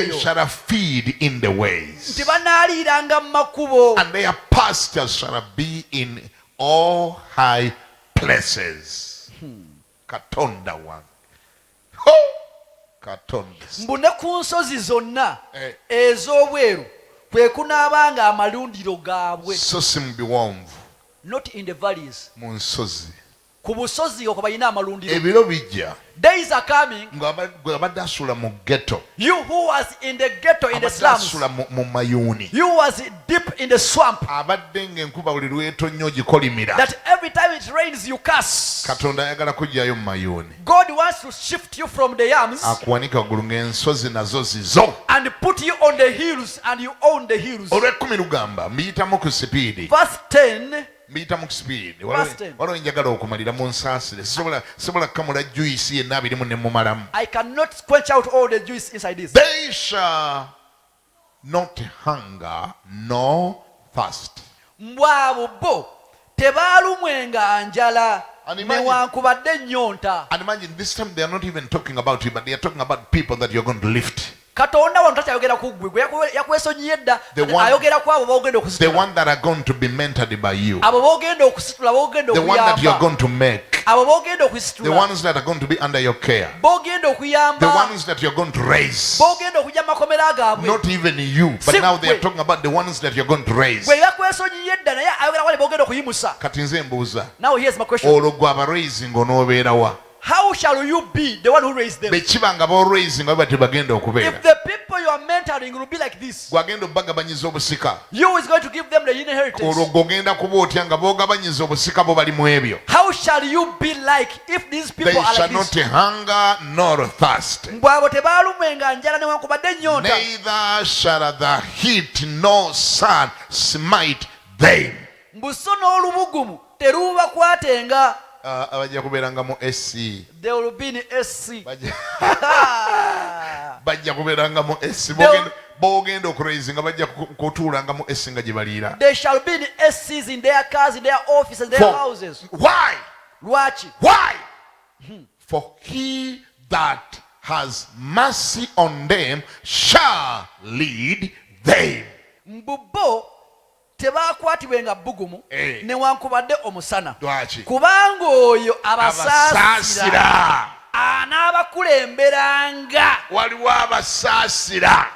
They shall feed in the ways. nti banaaliranga mu makubo, And their pastures shall be in all high places. Katonda wange. Ho! Katonda. mbu ne ku nsozi zonna Eh. ez'obweru kwe kunaabanga amalundiro gaabwe. So si mu biwonvu, Not in the valleys. mu nsozi. Ku busozi okwo balina amalundiro. Ebiro bijja Days are coming, ng'abadde asula mu ghetto, you who was in the ghetto, in the abadde slums, asula mu mayuuni, you was deep in the swamp, abadde ng'enkuba buli lwetonnyo ogikolimira. that every time it rains you curse. Katonda ayagala kuggyayo mu mayuuni, God wants to shift you from the yams akuwanike waggulu ng'ensozi nazo zizo. and put you on the hills, and you own the hills. Olw'ekkumi lugamba mbiyitamu ku sipiidi, Verse 10, mbiyitamu ku sipiidi. Verse 10. Waliwo njagala okumalira mu nsaasire, sisobola kukamula juyisi yenna abirimu ne mumalamu. I cannot quench out all the juice inside this. They shall not hunger nor thirst. Mbwabo bo tebaalumwenga njala And imagine- newankubadde ennyonta. And imagine this time they are not even talking about you, but they are talking about people that you're going to lift. Katonda wano takyayogera ku ggwe gwe yakwesonyiye edda, The one- ayogera ku abo b'ogenda The okusitula, one that are going to be mentored by you. abo b'ogenda okusitula, b'ogenda The one that you're okuyamba, going to make. abo b'ogenda The okusitula, ones that are going to be under your care. b'ogenda The okuyamba, ones that you're going to raise. b'ogenda okujja mu makomera gaabwe. Not even you, but Si now they are gwe. talking about the ones that you're going to raise. Gwe yakwesonyiye edda naye ayogera wale b'ogenda okuyimusa. Kati nze mbuuza, Now here's my question. olwo gwe abaraisinga onoobeerawa? How shall you be the one who raised them? Bwe kiba nga boraisinga bwe tebagenda okubeera. If the people you are mentoring will be like this, Gwagenda obagabanyiza obusika. you is going to give them the inheritance. Olwo gogenda kuba otya nga bogabanyiza obusika bo bali mu ebyo. How shall you be like if these They people are shall like not this? hunger nor thirst. Mbwabo tebaalumwenga njala newankubadde ennyonta. Neither shall the heat nor sun smite them. Mbu so n'olubugumu teruubakwatenga. Abajja kubeeranga mu SC. They will be in SC. Bajja kubeeranga mu SC. Bogenda okuraisinga bajja kutuulanga mu SC nga gye baliira. They shall be in SCs, in their cars, in their offices, in their houses. Why? Lwaki? Why? For he that has mercy on them shall lead them. Mbu bo tebaakwatibwenga bbugumu Eh. newankubadde omusana. Lwaki? Kubanga oyo abasaasira Abasaasira. anaabakulemberanga. Waliwo abasaasira.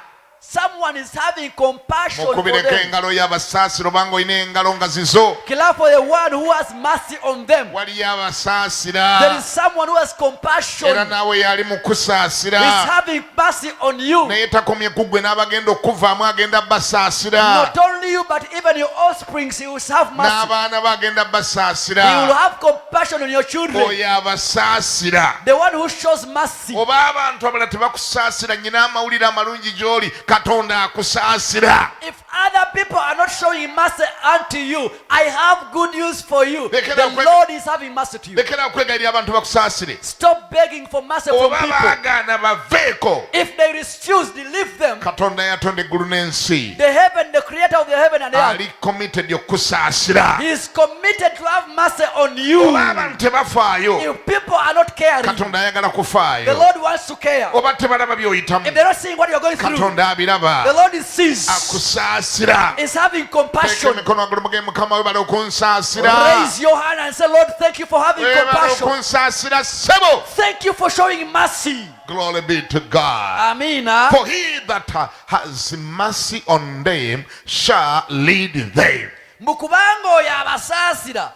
Someone is having compassion for Mukubireko them. engalo y'abasaasira obanga olina engalo nga zizo. Clap for the one who has mercy on them. Waliyo There abasaasira. is someone who has compassion. Era naawe yali mu kusaasira. Is having mercy on you. Naye takomye ku ggwe n'abagenda okuvaamu agenda basaasira. Not only you, but even your offspring, he will have mercy. N'abaana bagenda He will basaasira. have compassion on your children. Oyo abasaasira. The one who shows mercy. Oba abantu abalala tebakusaasira, nnyina amawulire amalungi gy'oli, Katonda akusaasira. If other people are not showing mercy unto you, I have good news for you. The Lord is having mercy to you. Lekera okwegayirira abantu bakusaasire. Stop begging for mercy from Oba people. baagaana baveeko. If they refuse, leave them. Katonda yatonda eggulu n'ensi. The heaven, the creator of the heaven and the earth, Ali committed okusaasira. he is committed to have mercy on you. Oba abantu tebafaayo, If people are not caring, Katonda ayagala the kufaayo. Lord wants to care. Oba tebalaba by'oyitamu, If they're not seeing what you're going through, Katonda abiraba. the Lord is sees, Akusaasira. is having Teeka compassion. emikono waggulu muge Mukama webale okunsaasira. Raise your hand and say, Lord, thank you for having Webale compassion. okunsaasira ssebo. Thank you for showing mercy. Glory be to God. Amina. For he that has mercy on them shall lead them. Mbu kubanga oyo abasaasira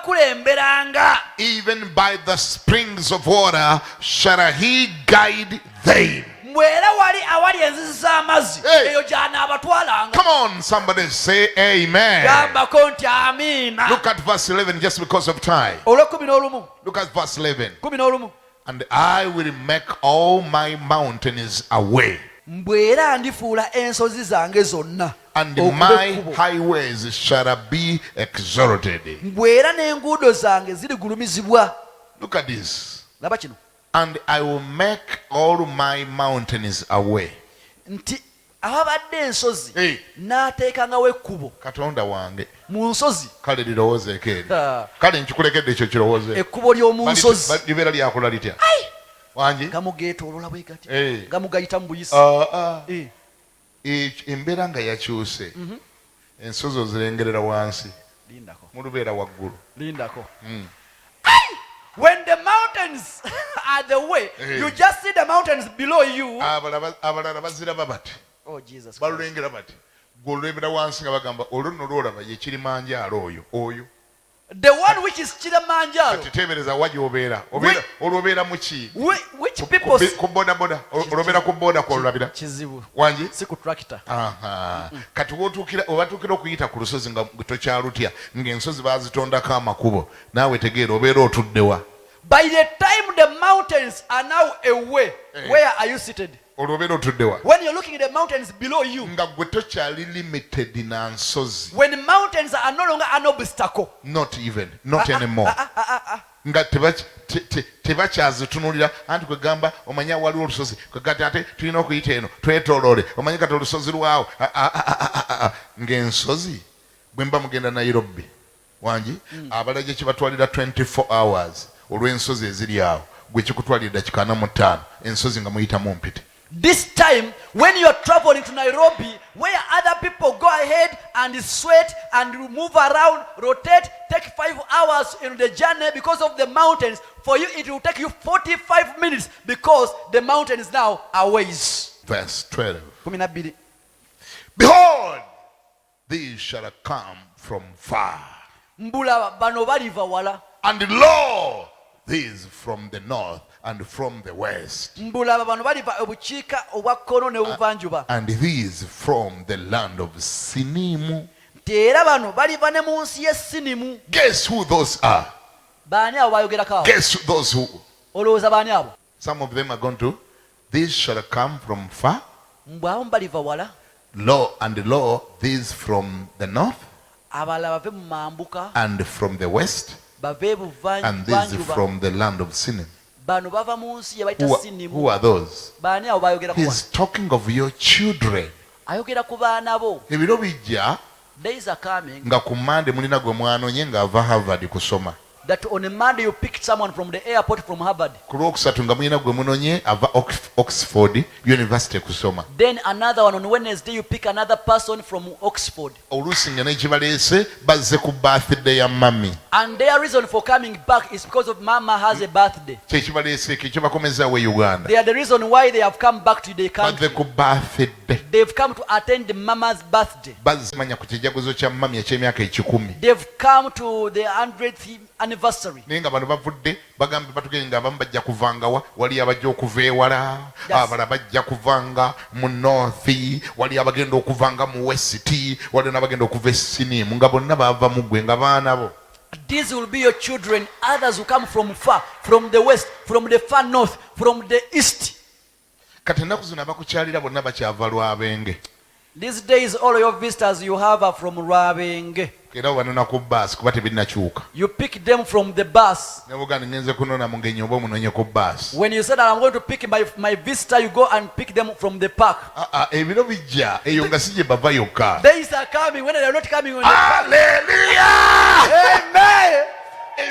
anaabakulemberanga. Even by the springs of water shall he guide them. Mwera wali awali enzizi z'amazzi, Hey. eyo gy'anaabatwalanga. Come on, somebody say amen. Gambako nti amiina. Look at verse 11 just because of time. Olw'ekkumi n'olumu. Look at verse 11. 11. And I will make all my mountains away, Mbw era ndifuula ensozi zange zonna and okuba my ekkubo. highways shall be exalted. Mbw era n'enguudo zange zirigulumizibwa. Look at this. Laba kino And I will make all my mountains away. nti awabadde ensozi Hey. n'ateekangawo ekkubo Katonda wange. mu nsozi. Kale lirowoozeeko eri. Ah. Kale nkikulekedde ekyo kirowooze. Ekkubo ly'omu nsozi. Libeera lyakula litya? Ai! wangi gamugeetoolola bwe gati Eh. gamugayita mu buyisi. embeera nga yakyuse ensozi ozirengerera wansi Lindako. mulubeera waggulu Lindako. When the mountains are the way, you just see the mountains below you. abalala baziraba bati Oh, Jesus Christ. balulengera bati gwe olulebera wansi nga bagamba olunno lwolaba ye kirimanjaalo oyo The one which is Kilimanjaro. kati teebereza wa gy'obeera olwobeera mu ki Which people ku bodaboda olwobeera ku boda kwolulabira kizibu. wangi Si ku tractor. kati webatuukira okuyita ku lusozi nga tokyalutya ng'ensozi baazitondako amakubo naawe tegeera obeera otuddewa By the time the mountains are now away, where are you seated? olwobeera otuddewa When you're looking at the mountains below you, nga gwe tokyali limited na nsozi when the mountains are no longer an obstacle, not anymore nga tebakyazitunulira anti kwegamba omanya waliwo olusozi kwegati ate tulina okuyita eno twetooloole omanye kati olusozi lwawo ng'ensozi bwe mba mugenda Nairobi wangi abalage kibatwalira 24 hours olw'ensozi eziri awo gwe kikutwalira dakika 45 ensozi nga muyitamu mpite. this time when you're traveling to Nairobi, where other people go ahead and sweat and move around, rotate, take 5 hours in the journey because of the mountains, for you it will take you 45 minutes because the mountains now are ways. Verse 12. 12. Behold, these shall come from far, Mbula bano baliva wala. and lo, these from the north and from the west, Mbula bano baliva obukiika obwakkono ne buvanjuba. and these from the land of Sinim. Era bano baliva ne mu nsi y'Essinimu. Guess who those are? Baani abo bayogerako abo? Guess those who? Olowooza baani abo? Some of them are going to. These shall come from far. Mbwamu baliva wala. Lo, these from the north Abalala bave mu mambuka, and from the west, bave and these buvanjuba. from the land of Sinim. Bano bava mu nsi ye bayita Who Sinimu. are those? Baani abo bayogerako wala? He's talking of your children. Ayogera ku baana bo. Ebiro bijja Days are coming nga ku Monday mulina gwe mwanonye ng'ava Harvard kusoma. that on a Monday you pick someone from the airport from Harvard. Ku Lwokusatu nga mulina gwe munonye ava Oxford University kusoma. Then another one on Wednesday you pick another person from Oxford. Oluusi nga n'ekibaleese bazze ku birthday ya mami. And their reason for coming back is because of Mama has a birthday. Kyekibaleese ekyo kyebakomezaawo e Uganda. They are the reason why they have come back to the Bazze country. ku birthday. They've come to attend Mama's birthday. Bazze manya ku kijaguzo kya mami eky'emyaka 10. They've come to the 100th anniversary. Naye nga bano bavudde bagambe batugende ng'abamu bajja kuvangawa wali abajja okuva ewala abalala bajja kuvanga mu north wali abagenda okuvanga mu west wali n'abagenda okuva e Sinimu nga bonna baava mu ggwe nga baana bo. These will be your children. Others will come from far, from the west, from the far north, from the east. Kati ennaku zino abakukyalira bonna bakyava Lwabenge. These days all your visitors you have are from Rwabenge. Era obanona ku bbaasi kuba tebinnakyuka. You pick them from the bus. Ne buganda ngenze kunona mugenyi oba omunonye ku bbaasi. When you said that I'm going to pick my visitor, you go and pick them from the park. Ebiro bijja eyo nga si gye bava yokka. Days are coming when they are not coming on the Hallelujah! Amen.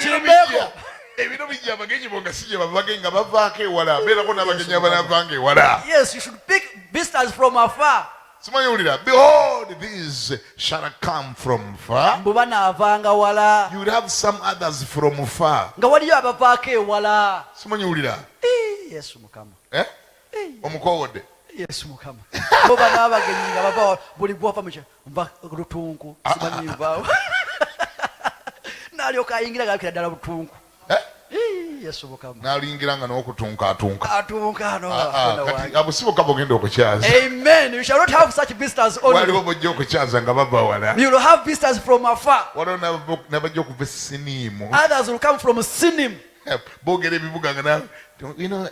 Chimeko. Ebiro bijja abagenyi bo nga si gye bavage nga bavaako ewala beerako n'abagenyi abanavanga ewala. Yes, you should pick visitors from afar. Simanyi wulira, behold, these shall come from far. Mbu banaavanga wala. You will have some others from far. Nga waliyo abavaako ewala. Simanyi wulira. Yesu Mukama. Omukowodde. Yesu Mukama. Bo bana abagenyi nga bava buli bwava mu nva lutunku simanyi nvaawo. N'alyoka ayingira galukira ddala butunku. Yesu Mukama. N'aluyingira nga n'okutunka-atunka. Atunka ano. Kati abusibuka bugenda okukyaza. Amen. You shall not have such visitors only. Waliwo bojja okukyaza nga bava wala. You will have visitors from afar. Waliwo n'abajja okuva e Sinimu. Others will come from Sinim. Boogera ebibuga nga nawe. You know,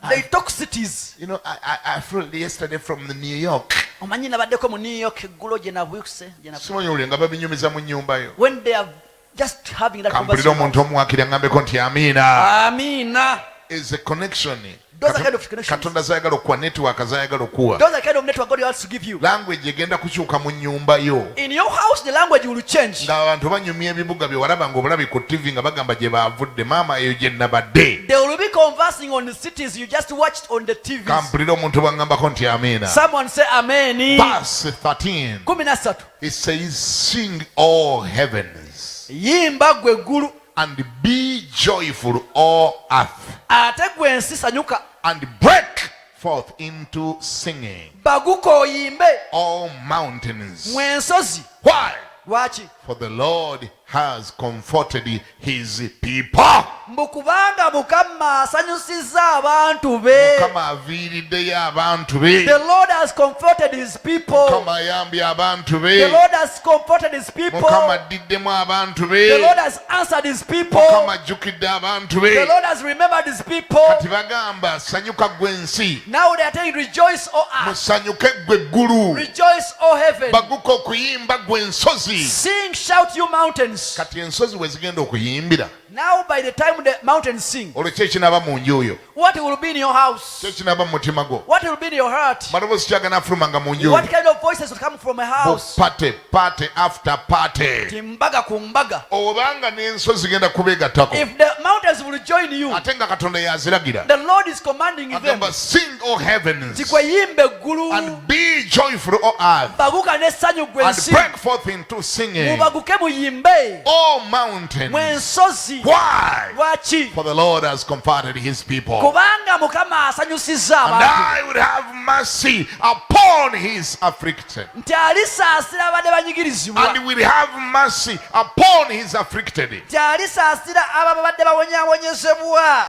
They talk cities. you know, I flew yesterday from New York. Omanyi nabaddeko mu New York eggulo gye nabuse. Simanyi wulira nga babinyumiza mu nnyumba yo. When they are just having that Kampulira conversation. omuntu omuwakira ngambeko nti amiina. Amina. Is a connection Those are kind of connections. Katonda zayagala okuwa network zayagala okuwa. Those are kind of network God wants to give you. Language egenda kukyuka mu nnyumba yo. In your house, the language will change. Ng'abantu banyumya ebibuga bye walaba ng'obulabi ku TV nga bagamba gye baavudde maama eyo gye nabadde. They will be conversing on the cities you just watched on the TV. Kampulira omuntu bw'angambako nti amiina. Someone say amen. Verse 13. 13. It says, sing all heavens Yimba gwe eggulu. and be joyful all earth Ate gwe ensi sanyuka. and break forth into singing Baguka oyimbe. all mountains. Mwe ensozi. Why? Lwaki? For the Lord has comforted his people. Mbu kubanga Mukama asanyusizza abantu be. Mukama aviiriddeyo abantu be. The Lord has comforted his people. Mukama ayambye abantu be. The Lord has comforted his people. Mukama addiddemu abantu The be. Lord has answered his people. Mukama ajjukidde abantu be. The Lord has remembered his people. Kati bagamba sanyuka gwe ensi, Now they are telling, rejoice, O earth. musanyuke gwe eggulu, Rejoice, O heaven. baguka okuyimba gwe ensozi. Sing, shout, you mountains. Kati ensozi we zigenda okuyimbira, Now by the time the mountains sing, olwo ki ekinaaba mu nju oyo, what will be in your house? ki ekinaaba mu mutima gwo, What will be in your heart? maloboozi kyagana afulumanga mu nju What oyo. kind of voices will come from a house? Pate pate after party. Timbaga kumbaga. Obanga n'ensozi zigenda kubeegattako, If the mountains will join you, ate nga Katonda yaziragira, the Lord is commanding them. agamba sing all heavens Tikwe yimbe eggulu. and be joyful all earth Baguka n'essanyu gwe and ensi. break forth into singing Mubaguke muyimbe. all mountains. Mwe ensozi. Why? Lwaki? For the Lord has comforted his people. Kubanga Mukama asanyusizza And abantu. I would have mercy upon his afflicted. Nti alisaasira abadde banyigirizibwa. And will have mercy upon his afflicted. Nti alisaasira abo abadde bawonyaawonyezebwa.